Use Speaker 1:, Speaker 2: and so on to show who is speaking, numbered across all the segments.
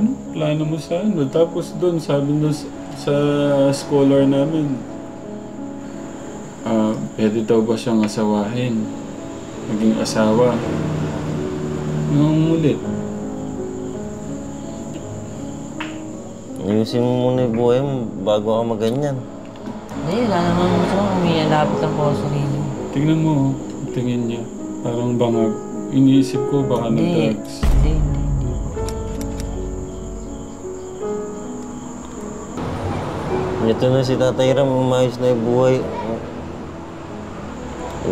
Speaker 1: Ano? Plano mo sa ano? Tapos doon, sabi doon sa scholar namin, pwede daw ba siyang asawahin? Maging asawa. Ngungulit.
Speaker 2: Ayusin mo muna yung buhay mo bago ako maganyan.
Speaker 3: Hindi, wala naman gusto ko. Umialapit lang po ako sa sarili.
Speaker 1: Tingnan mo, tingin niya. Parang bangag. Iniisip ko baka nag-drugs.
Speaker 3: Hindi po.
Speaker 2: Ito na si Tatay Ram, umayos na yung buhay.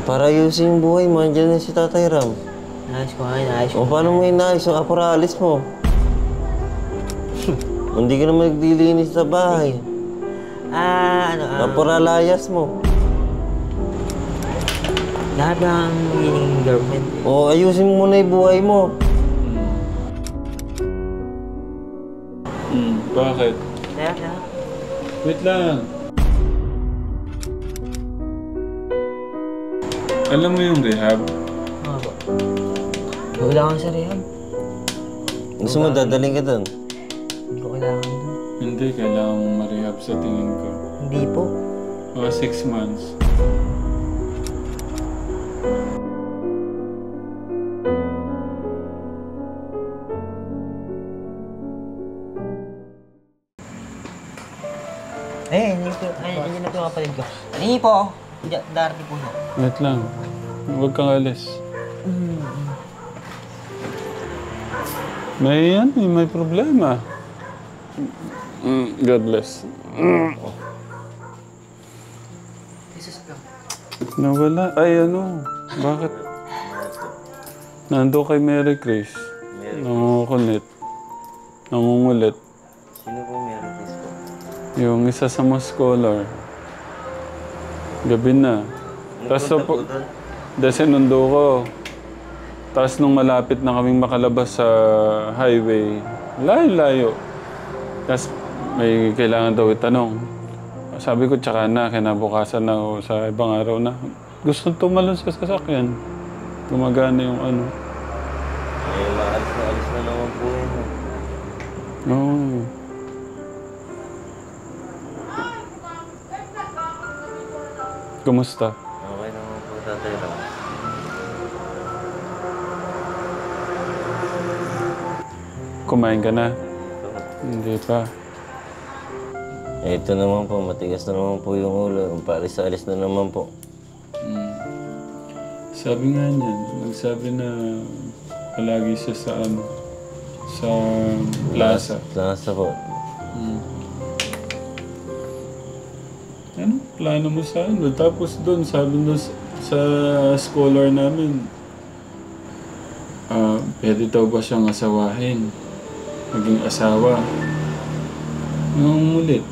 Speaker 2: Para ayusin yung buhay mo, andyan na si Tatay Ram.
Speaker 3: Naayos ko nga, naayos ko.
Speaker 2: O paano mo inaayos yung aparalis mo? Hindi ka naman naglilinis sa bahay. Aparalayas mo.
Speaker 3: Lahat ng magiging girlfriend.
Speaker 2: O ayusin mo muna yung buhay mo.
Speaker 1: Bakit?
Speaker 3: Kaya.
Speaker 1: Wait lang. Alam mo yung rehab?
Speaker 3: Oo po. Kailangan sa rehab.
Speaker 2: Gusto mo dadaling ka doon?
Speaker 3: Hindi ko kailangan doon.
Speaker 1: Hindi, kailangan mong ma-rehab sa tingin ko.
Speaker 3: Hindi po.
Speaker 1: Mga 6 months.
Speaker 3: Hindi na po yung kapatid ko. Hindi po. Darating po siya.
Speaker 1: Wait lang. Huwag kang alis. May problema. God bless. Nawala. Ay, ano? Bakit? Nando kay Mary Grace. Nangungulit. Nangungulit.
Speaker 2: Sino po meron this po?
Speaker 1: Yung isa sa mga scholar. Gabi na. Tapos sinundo ko. Tapos nung malapit na kaming makalabas sa highway, layo-layo. Tapos may kailangan daw itanong. Sabi ko, tsaka na, kinabukasan na o sa ibang araw na. Gusto tumalon sa sasakyan. Gumagana yung ano.
Speaker 2: Eh, maalis na naman po yun.
Speaker 1: Oo. Kumusta?
Speaker 2: Okay naman po, Tatay Ram.
Speaker 1: Kumain ka na? Hindi pa.
Speaker 2: Ito naman po, matigas na naman po yung ulo. Paalis-alis na naman po.
Speaker 1: Sabi nga niyan, nagsabi na palagi siya sa ano, sa plaza.
Speaker 2: Plaza po.
Speaker 1: Ano? Plano mo sa ano? Tapos doon, sabi doon sa scholar namin, pwede daw ba siyang asawahin? Maging asawa. Ngungulit.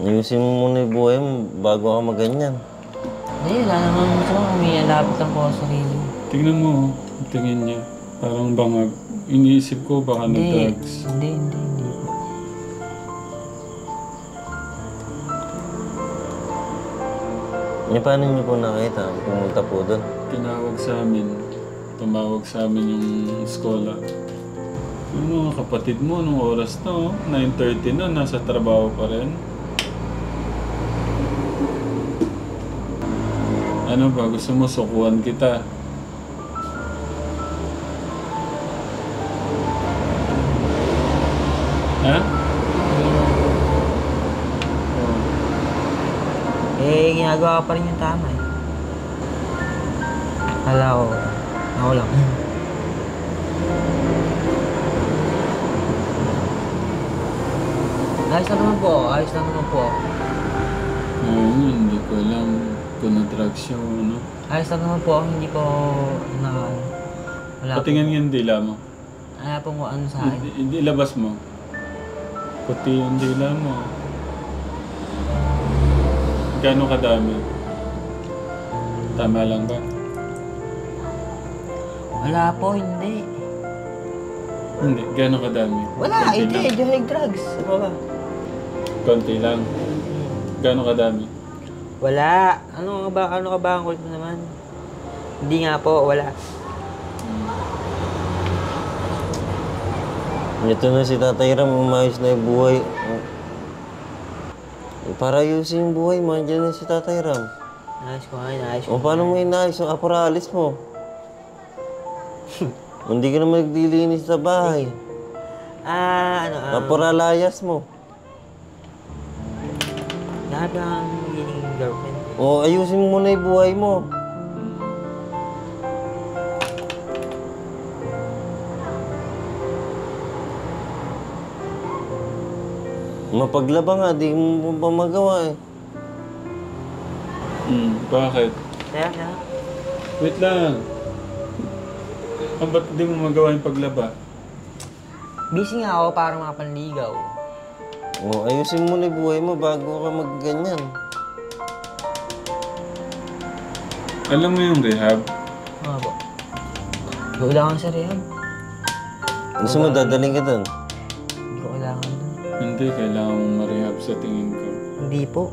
Speaker 2: Ayusin mo muna yung buhay mo bago ako maganyan.
Speaker 3: Hindi, wala naman gusto ko. Umialapit lang po ako sa sarili.
Speaker 1: Tingnan mo, tingin niya. Parang bangag. Iniisip ko baka nag-drugs.
Speaker 3: Hindi po.
Speaker 2: Paano niyo po nakita? Pumunta po doon.
Speaker 1: Tumawag sa amin yung skola. Yung mga kapatid mo, nung oras na, 9:30 na, nasa trabaho pa rin. Ano ba, gusto mo sukuan kita? Ha?
Speaker 3: Ginagawa pa rin yung tama eh. Akala ko, ako lang. Ayos lang naman po.
Speaker 1: Hindi ko alam kung na-drugs siya o ano.
Speaker 3: Ayos lang naman po ako, hindi po na... Wala po.
Speaker 1: Patingin yung dila mo.
Speaker 3: Wala po kung ano sa akin.
Speaker 1: Hindi labas mo. Puti yung dila mo. Gano'ng kadami? Tama lang ba?
Speaker 3: Wala po, hindi.
Speaker 1: Hindi. Gano'ng kadami?
Speaker 3: Wala,
Speaker 1: Konti
Speaker 3: hindi.
Speaker 1: lang.
Speaker 3: Hindi ako nag-drugs. Ano ba?
Speaker 1: Konti lang. Gano'ng kadami?
Speaker 3: Wala. Ano ka ba ang kulit mo naman? Hindi nga po, wala.
Speaker 2: Ito na si Tatay Ram, umayos na yung buhay. Para ayusin yung buhay mo, andyan na si Tatay Ram.
Speaker 3: Naayos ko nga, naayos ko.
Speaker 2: O paano mo inayos yung aparalis mo? Hindi ka na maglilinis sa bahay. Aparalayas mo.
Speaker 3: Lahat lang magiging girlfriend.
Speaker 2: O ayusin mo muna yung buhay mo. Mapaglaba nga, di mo pa magawa eh.
Speaker 1: Bakit?
Speaker 3: Kaya,
Speaker 1: Wait lang. Ba't di mo magawa yung paglaba?
Speaker 3: busy nga ako para makapanligaw.
Speaker 2: O ayusin mo na yung buhay mo bago ka magganyan.
Speaker 1: Alam mo yung rehab?
Speaker 3: Nga ba? Kailangan sa rehab.
Speaker 2: Gusto mo dadaling ka doon?
Speaker 3: Hindi ko kailangan dun.
Speaker 1: Hindi, kailangan mong ma-rehab sa tingin ko.
Speaker 3: Hindi po.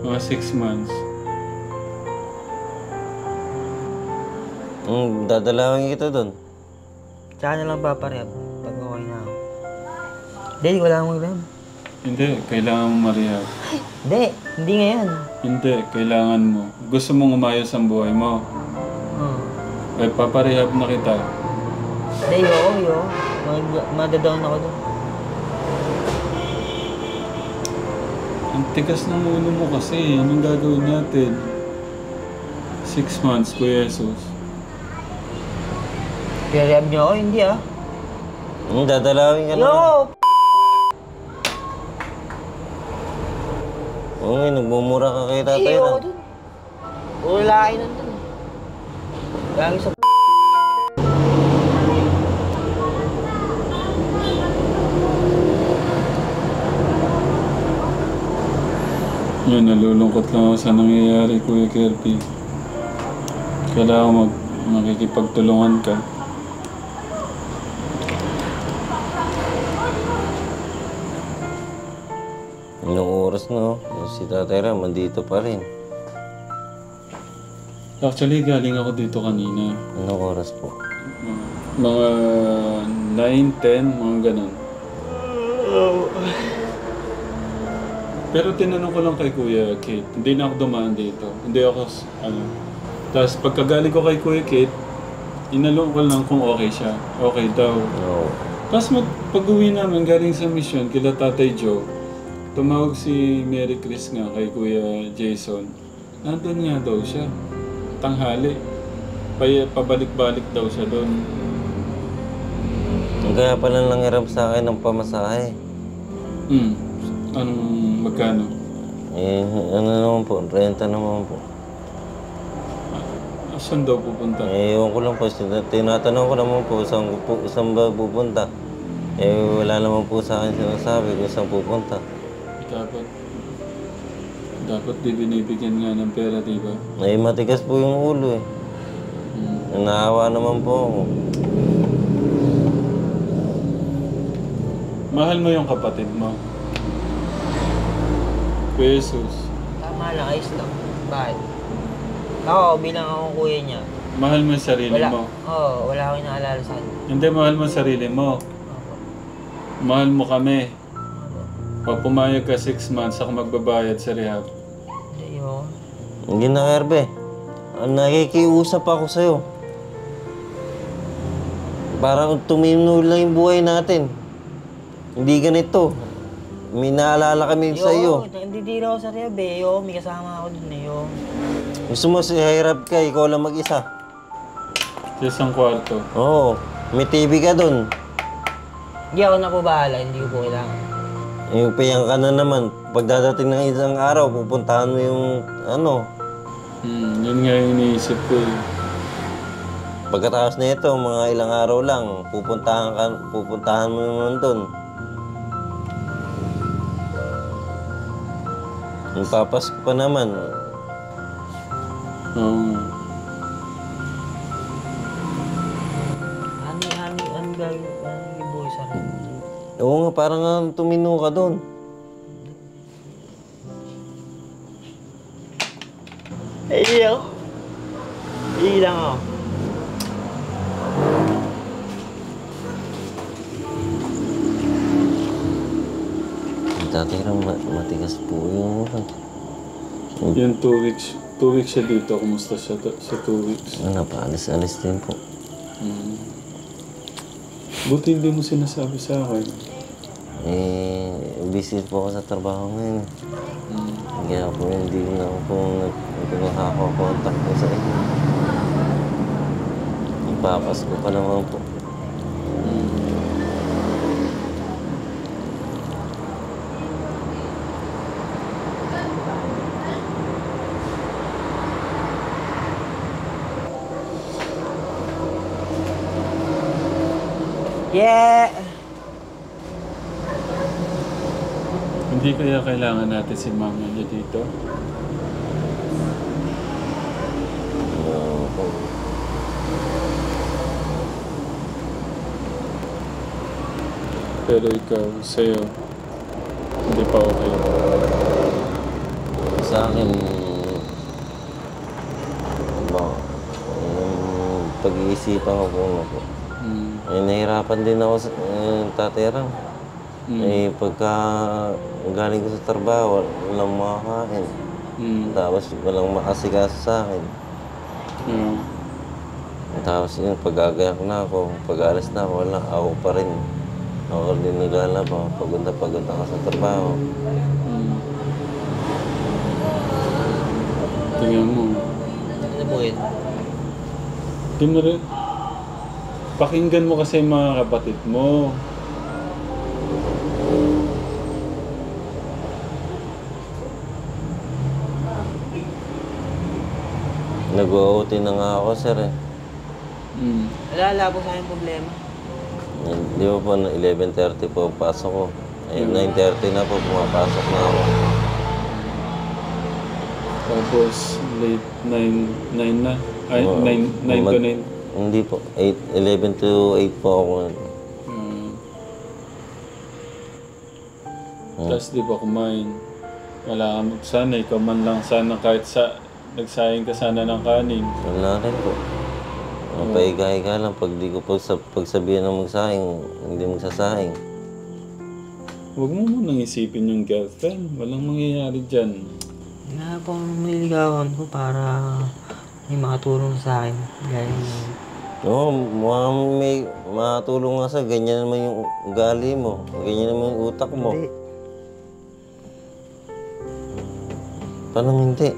Speaker 1: Mga 6 months.
Speaker 2: Dadalawin kita doon.
Speaker 3: Tsaka na lang paparehab pag okay na ako. Hindi, wala akong mag-rehab.
Speaker 1: Hindi, kailangan mong ma-rehab.
Speaker 3: Hindi ngayon.
Speaker 1: Hindi, kailangan mo. Gusto mong umayos ang buhay mo. Ay, paparehab na kita.
Speaker 3: Hindi, yo. Madadown ako dun.
Speaker 1: Ang tigas ng ulo mo kasi. Anong gagawin natin? 6 months, Kuya Jesus.
Speaker 3: Rehab niyo ako? Hindi ah.
Speaker 2: Dadalawin ka na.
Speaker 3: Yo!
Speaker 2: Oo nga, nagmumura ka kay Tatay
Speaker 3: Hindi
Speaker 2: Ram.
Speaker 3: ako dun. Wala kayo nandun. Lagi sa
Speaker 1: Yun, nalulungkot lang ako sa nangyayari, Kuya Kirby. Kailangan makikipagtulungan ka.
Speaker 2: Anong oras na, si Tatay Ram, andito pa rin.
Speaker 1: Actually, galing ako dito kanina.
Speaker 2: Anong oras po?
Speaker 1: Mga 9, 10, mga ganun. Pero tinanong ko lang kay Kuya Kate, hindi na ako dumaan dito. Hindi ako, Tapos pagkagaling ko kay Kuya Kate, inalong ko lang kung okay siya. Okay daw.
Speaker 2: No.
Speaker 1: Tapos pag-uwi namin galing sa mission, kila Tatay Joe, tumawag si Mary Chris nga kay Kuya Jason. Nandun nga daw siya. Tanghali. Pabalik-balik daw siya doon.
Speaker 2: Kaya pala nangiram sa akin ng pamasahe.
Speaker 1: Anong magkano?
Speaker 2: Ano naman po, renta naman po.
Speaker 1: Saan daw pupunta?
Speaker 2: Ewan ko lang po, tinatanong ko naman po, saan ba pupunta? Wala naman po sa akin sinasabi kung saan pupunta.
Speaker 1: Dapat di binibigyan nga ng pera, di ba?
Speaker 2: Matigas po yung ulo eh. Naawa naman po ako.
Speaker 1: Mahal mo yung kapatid mo. Kuya Jesus.
Speaker 3: Tama lang, ayos lang. Bakit? Ako, bilang akong kuya niya.
Speaker 1: Mahal mo yung sarili mo.
Speaker 3: Wala akong inaalala sa kanya.
Speaker 1: Hindi, mahal mo yung sarili mo. Mahal mo kami. Pag pumayag ka 6 months, ako magbabayad sa rehab.
Speaker 3: Hindi yun.
Speaker 2: Hindi na, Herbe. Nakikiusap ako sa'yo. Parang tumino lang yung buhay natin. Hindi ganito. May naalala kami sa iyo.
Speaker 3: Hindi ako sa rehab eh. May kasama ako dun eh.
Speaker 2: Gusto mo si hirap ka, ikaw lang mag-isa.
Speaker 1: Sa isang kwarto.
Speaker 2: Oo. May TV ka dun.
Speaker 3: Hindi ako na po bahala. Hindi ko po kailangan.
Speaker 2: Yung piyang ka na naman. Pagdadating ng isang araw, pupuntahan mo yung
Speaker 1: Yun nga yung iniisip ko eh.
Speaker 2: Pagkatapos na ito, mga ilang araw lang, pupuntahan mo naman dun. Yung papasko pa naman.
Speaker 1: Oo nga.
Speaker 3: Ano gagawin? Ano yung buhay sa rehab?
Speaker 2: Oo nga, parang tumino ka dun.
Speaker 3: Hindi ako. Hindi lang ako.
Speaker 2: Tatay Ram, matigas po yung
Speaker 1: Yung 2 weeks. 2 weeks siya dito. Kumusta siya sa 2 weeks?
Speaker 2: paalis-alis din po.
Speaker 1: Buti hindi mo sinasabi sa akin.
Speaker 2: Busy po ako sa trabaho ngayon. Kaya po hindi na ako nakakakontak po sa inyo. Ipapasko pa naman po.
Speaker 3: Yeah!
Speaker 1: Hindi kaya kailangan natin si mama niya dito? Pero ikaw, sa'yo, hindi pa okay.
Speaker 2: Sa akin, pag-iisipan ko po. Nahihirapan din ako sa Tatay Ram. Pagka galing ko sa trabaho, walang makakain. Tapos walang makasikaso sa akin. Tapos yun, pag-agayak na ako, pag-alis na ako, wala, ako pa rin. Ako din naglalaba, pagod na ako sa trabaho.
Speaker 1: Tingnan mo.
Speaker 3: Ano po yun?
Speaker 1: Di mo rin. Pakinggan mo kasi yung mga kapatid mo.
Speaker 2: Nag-OT na nga ako, sir eh.
Speaker 3: Wala po sa akin problema.
Speaker 2: Di ba po, 11:30 po pasok ko. 9:30 na po, pumapasok na ako.
Speaker 1: Tapos, late 9 na. Ay, 9 to 9.
Speaker 2: Hindi po, 11 to 8 po ako.
Speaker 1: Tapos di ba kumain? Wala kang sana, ikaw man lang sana kahit nagsayang ka sana ng kanin.
Speaker 2: Wala rin po. Paiga-higa lang. Pag di ko pagsabihan ng magsahing, hindi magsasahing.
Speaker 1: Huwag mo munang isipin yung girlfriend. Walang mangyayari dyan.
Speaker 3: Nga po ang nililigawan ko para may makatulong sa akin. Gaya ng...
Speaker 2: Oo, may makatulong nga sa ganyan naman yung ugali mo. Ganyan naman yung utak mo.
Speaker 3: Hindi.
Speaker 2: Paano hindi?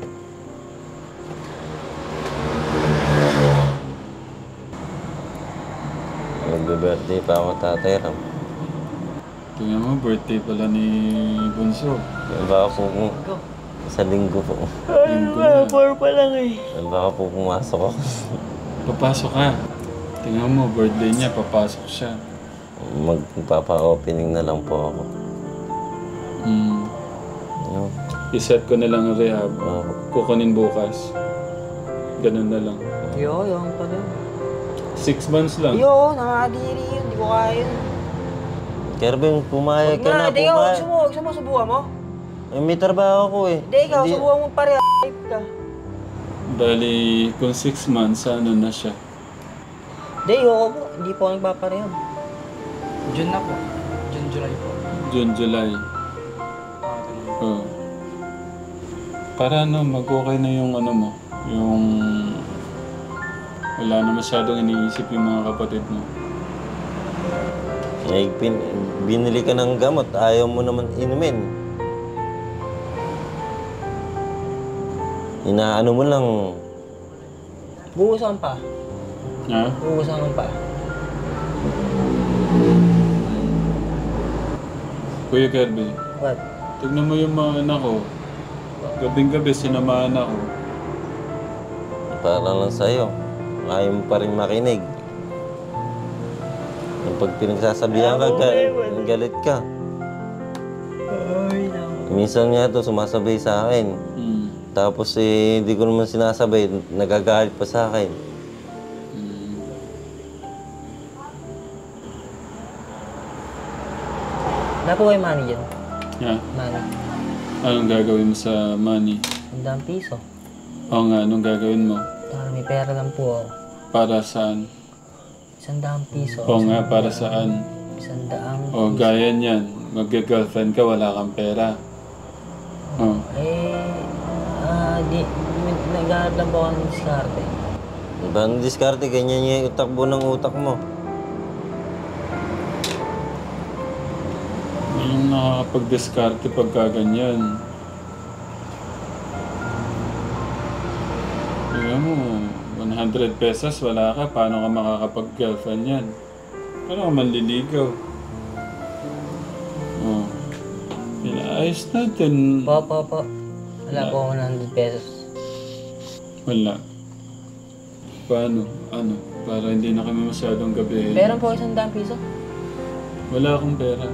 Speaker 2: Magbe-birthday pa ako, Tatay Ram.
Speaker 1: Tingnan mo, birthday pala ni Bunso.
Speaker 2: Baka po sa linggo po.
Speaker 1: Linggo na.
Speaker 3: pa lang eh.
Speaker 2: Baka po pumasok ako.
Speaker 1: Papasok ka. Tingnan mo, birthday niya, papasok siya.
Speaker 2: Magpapa-opening na lang po ako. No?
Speaker 1: I-set ko na lang ang rehab. Kukunin bukas. Ganun na lang.
Speaker 3: Yung pa rin.
Speaker 1: 6 months lang.
Speaker 3: Nakakadiri yun. Hindi ko kaya yun.
Speaker 2: Kervin, pumayag ka na,
Speaker 3: Hindi ka,
Speaker 2: pumayag.
Speaker 3: huwag mo, subukan mo.
Speaker 2: May trabaho ko eh.
Speaker 3: Hindi, ikaw, subukan mo pareha. Ka.
Speaker 1: Bali, kung 6 months, ano na siya?
Speaker 3: Hindi, ako po. Hindi po ako nagpaparehab.
Speaker 4: June na po. June, July po.
Speaker 1: June, July. Oh. Para ano, mag-okay na yung ano mo. Yung... Wala na masyadong iniisip yung mga kapatid mo.
Speaker 2: Binili ka ng gamot, ayaw mo naman inumin. Inaano mo lang.
Speaker 3: Buusan pa.
Speaker 1: Ha?
Speaker 3: Buusan pa.
Speaker 1: Kuya Kirby,
Speaker 3: What?
Speaker 1: tignan mo yung mga anak ko. Gabing-gabi sinamahan ako.
Speaker 2: Para lang sa'yo. Ayaw mo pa rin makinig. Pag pinagsasabihan ka, galit ka.
Speaker 3: Ay, naku.
Speaker 2: Minsan nga ito, sumasabay sa akin. Tapos hindi ko naman sinasabay, nagagalit pa sa akin.
Speaker 3: Wala po kayo money dyan.
Speaker 1: Ha?
Speaker 3: Money.
Speaker 1: Anong gagawin mo sa money?
Speaker 3: 100 piso.
Speaker 1: Oo nga, anong gagawin mo?
Speaker 3: Para may pera lang po ako.
Speaker 1: Para saan?
Speaker 3: 100 piso.
Speaker 1: Oo nga, para saan?
Speaker 3: 100.
Speaker 1: O, gaya niyan. mag-girlfriend ka, wala kang pera. Oh.
Speaker 3: Naghanap lang po ako ng diskarte.
Speaker 2: Paano diskarte? Ganyan yung takbo ng utak mo.
Speaker 1: Yung nakakapag-discarte pagka ganyan. Alam mo, 100 pesos, wala ka. Paano ka makakapag-girlfriend yan? Paano ka manliligaw? Oh. Ayos natin.
Speaker 3: Po. Wala po ako 100 pesos.
Speaker 1: Wala. Paano? Ano? Para hindi na kami masyadong gabi.
Speaker 3: Meron po 100 piso.
Speaker 1: Wala akong pera.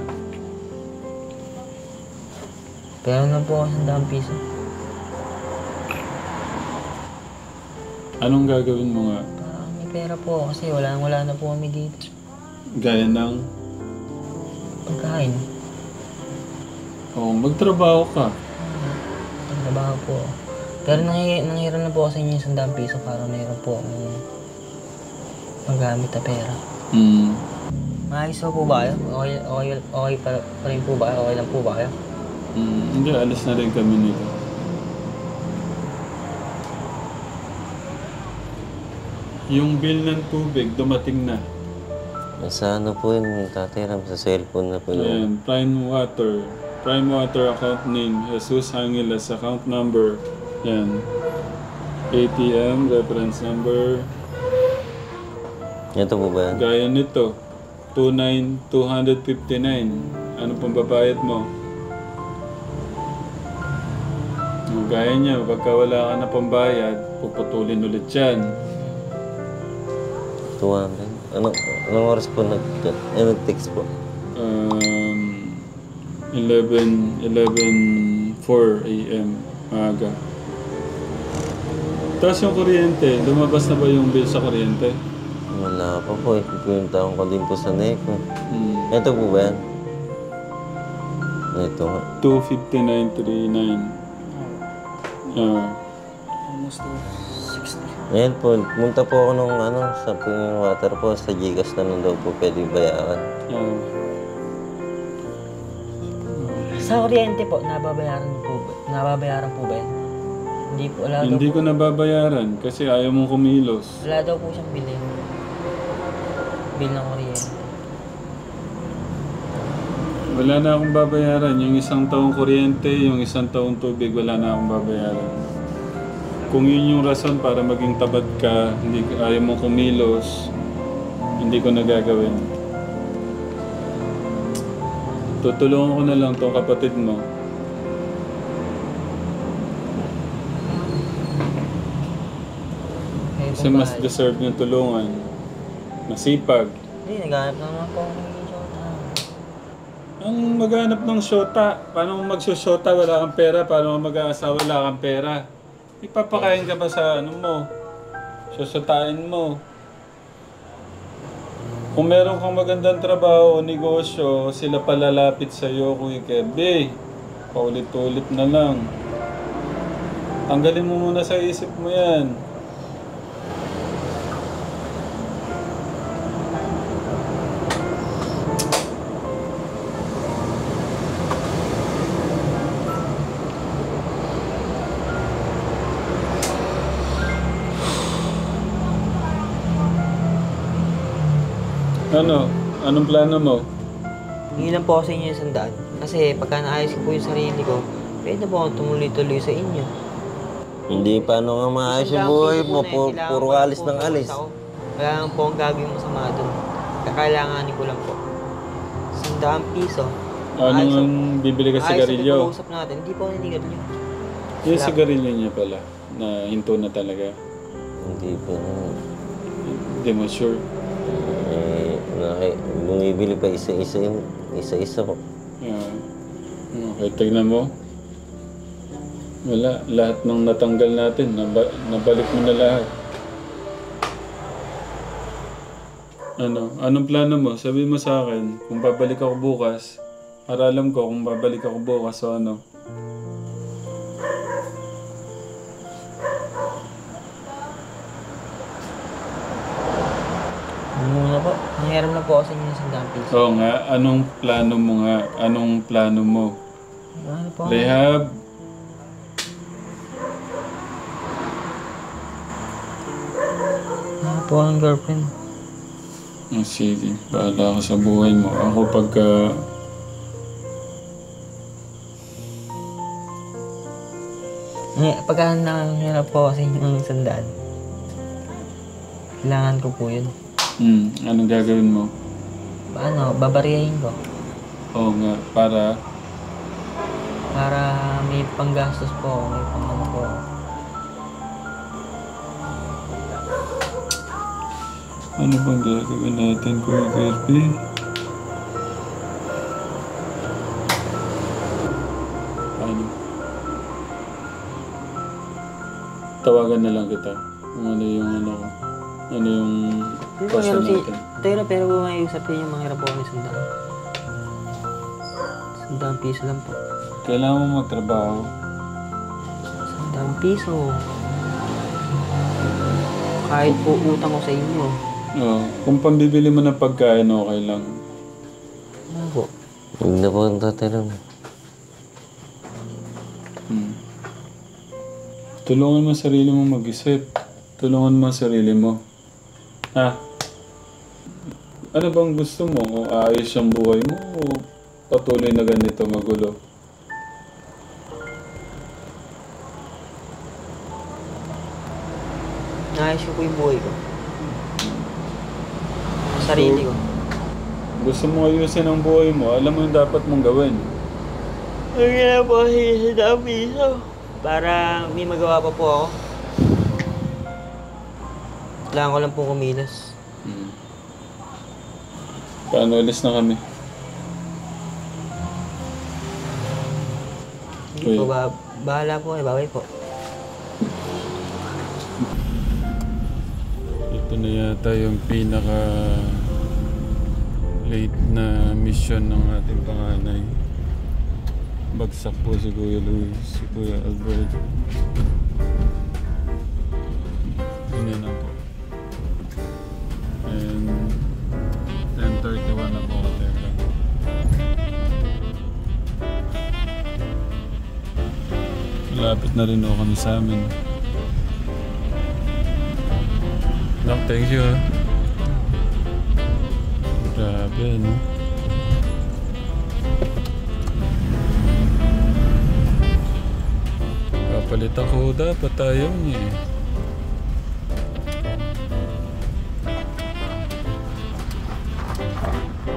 Speaker 3: Meron lang po ako 100 piso.
Speaker 1: Anong gagawin mo nga?
Speaker 3: May pera po ako kasi wala na po kami dito.
Speaker 1: Gaya ng...
Speaker 3: Pagkain.
Speaker 1: Oh, magtrabaho ka.
Speaker 3: Trabaho po. Pero nangiram na po ako sa inyo yung 100 piso para mayroon po akong magamit na pera. Maayos po ba kayo? Okay pa rin po ba kayo? Okay lang po ba kayo?
Speaker 1: Hindi, alis na rin kami nito. Yung bill ng tubig, dumating na.
Speaker 2: Sa ano po yun, Tatay Ram, sa cellphone na po yun.
Speaker 1: Ayan, Prime Water account name, Jesus Angeles, account number. Yan. ATM, reference number.
Speaker 2: Ito po ba yan?
Speaker 1: Gaya nito, 29259. Ano pong babayad mo? Gaya niya, pagka wala ka na pambayad, puputulin ulit yan.
Speaker 2: 200. Anong oras po nag-text po?
Speaker 1: 11:04 a.m. Maaga. Tapos yung kuryente, lumabas na ba yung bill sa kuryente?
Speaker 2: Wala pa po eh. Pinuntahan ko din po sa NECO. Ito po ba yan? Ito nga.
Speaker 1: 259.39.
Speaker 4: Almost to 60.
Speaker 2: Ayan po, pumunta po ako nung sa water po, sa Gcash na nun daw po pwede bayaran.
Speaker 3: Sa kuryente po, nababayaran po ba yan? Hindi po, wala daw
Speaker 1: Hindi
Speaker 3: po.
Speaker 1: ko nababayaran kasi ayaw mong kumilos.
Speaker 3: Wala daw po siyang bilhin. Bill ng kuryente.
Speaker 1: Wala na akong babayaran. Yung isang taong kuryente, yung isang taong tubig, wala na akong babayaran. Kung yun yung rason para maging tabad ka, ayaw mong kumilos, hindi ko nagagawin. Tutulungan ko na lang tong kapatid mo. Kasi mas deserve yung tulungan. Masipag.
Speaker 3: Hindi, naghanap naman po ako ng shota.
Speaker 1: Ang maghanap ng shota, paano mo magsushota wala kang pera, paano mo mag-aasawa wala kang pera? Ipapakain ka ba sa mo? Susutain mo. Kung meron kang magandang trabaho o negosyo, sila palalapit sa iyo, Kuya Kirby. Paulit-ulit na lang. Tanggalin mo muna sa isip mo yan. Ano? Anong plano mo?
Speaker 3: Hindi lang po ako sa inyo yung 100. Kasi pagka naayos ko po yung sarili ko, pwede po akong tumuloy-tuloy sa inyo.
Speaker 2: Hindi paano nga maayos yung buhay mo, puro alis ng alis.
Speaker 3: Wala lang po ang gagawin masama doon. Kakailanganin ko lang po. 100 piso.
Speaker 1: Anong bibili ka sigarilyo?
Speaker 3: Ayos sa pag-uusap natin, hindi po ako ninigarilyo.
Speaker 1: Yung sigarilyo niya pala, na hinto na talaga.
Speaker 2: Hindi po.
Speaker 1: Hindi mo sure.
Speaker 2: Bumibili pa isa-isa po.
Speaker 1: Okay, tignan mo. Wala, lahat ng natanggal natin, nabalik mo na lahat. Anong plano mo? Sabi mo sa akin, kung babalik ako bukas, para alam ko kung babalik ako bukas o ano.
Speaker 3: Muna po. Nangyari na po ako sa inyo ng 100 piso.
Speaker 1: Oo nga, anong plano mo nga? Anong plano mo?
Speaker 3: Ano po?
Speaker 1: Rehab?
Speaker 3: Ano po ang girlfriend?
Speaker 1: Sige, bahala ka sa buhay mo. Ako pagka...
Speaker 3: Pagka nangyarap po kasi yung 100, kailangan ko po yun.
Speaker 1: Anong gagawin mo?
Speaker 3: Babariyahin ko.
Speaker 1: Oo nga, para...
Speaker 3: Para may panggastos po, may pang po.
Speaker 1: Ano bang gagawin natin, Kuya Kirby? Ano? Tawagan na lang kita. Kung ano yung ano ko. Ano yung paso natin.
Speaker 3: Pero kung may usap yun yung mga hirap po kami 100. 100 piso lang po.
Speaker 1: Kailangan mo magtrabaho.
Speaker 3: 100 piso. Kahit po utang ko sa inyo.
Speaker 1: Oo. Kung pambibili mo ng pagkain, okay lang.
Speaker 3: Ano po?
Speaker 2: Huwag na po ang tatirang.
Speaker 1: Tulungan mo sarili mo mag-isip. Tulungan mo sarili mo. Ha? Ano bang gusto mo? O ayos ang buhay mo o patuloy na ganito magulo?
Speaker 3: Naayos ko po yung buhay ko. Sa sarili ko.
Speaker 1: Gusto mo ayusin ang buhay mo, alam mo yung dapat mong gawin.
Speaker 3: Ang gina po kasi 100 piso. Para may magawa pa po ako. Kailangan ko lang po kumilos.
Speaker 1: Paano alis na kami?
Speaker 3: Hindi po ba? Bahala po kayo. Babay po.
Speaker 1: Ito na yata yung pinaka late na mission ng ating panganay. Bagsak po si Kuya Luis, si Kuya Albert. Yun na po. And 10:31 na po ako. Malapit na rin ako kami sa amin. Doc, thank you. Grabe, no? Papalit ako dapat tayo niya eh.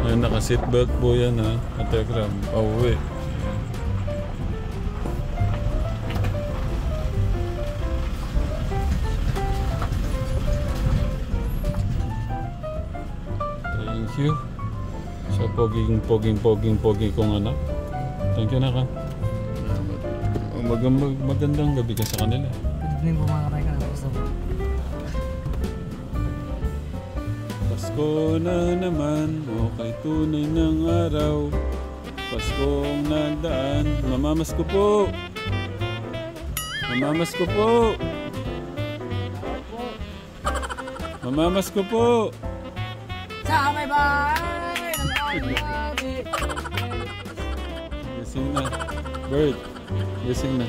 Speaker 1: Ayun, naka-seatbelt po yan ha. Kategram, pauwi. Thank you. Sa poging kong anak. Thank you na ka. Magandang gabi ka sa kanila.
Speaker 3: Hindi po mga kapay ka na gusto mo.
Speaker 1: Pasko na naman, okay tunay ng araw. Paskong nagdaan, mamamas ko po. Mamamas ko po. Mamamas ko po.
Speaker 4: Sa may bahay ng aming
Speaker 1: Gising na. Bird, gising na.